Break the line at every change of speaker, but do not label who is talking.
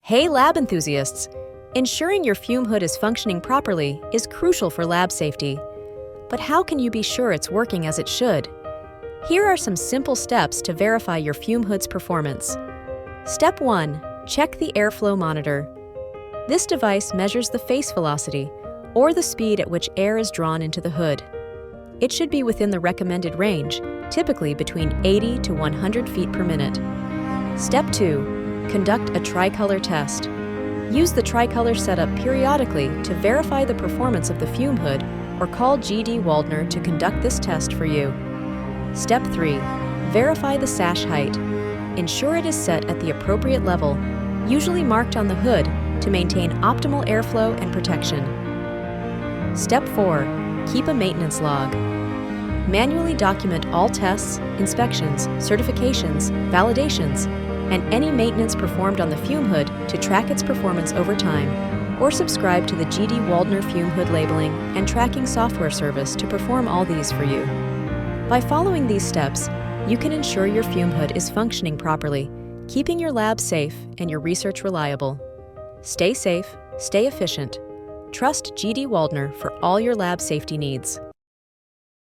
Hey lab enthusiasts! Ensuring your fume hood is functioning properly is crucial for lab safety. But how can you be sure it's working as it should? Here are some simple steps to verify your fume hood's performance. Step 1. Check the airflow monitor. This device measures the face velocity, or the speed at which air is drawn into the hood. It should be within the recommended range, typically between 80 to 100 feet per minute. Step 2. Conduct a TriColor test. Use the TriColor setup periodically to verify the performance of the fume hood, or call GD Waldner to conduct this test for you. Step 3. Verify the sash height. Ensure it is set at the appropriate level, usually marked on the hood, to maintain optimal airflow and protection. Step 4. Keep a maintenance log. Manually document all tests, inspections, certifications, validations, and any maintenance performed on the fume hood to track its performance over time, or subscribe to the GD Waldner fume hood labeling and tracking software service to perform all these for you. By following these steps, you can ensure your fume hood is functioning properly, keeping your lab safe and your research reliable. Stay safe, stay efficient. Trust GD Waldner for all your lab safety needs.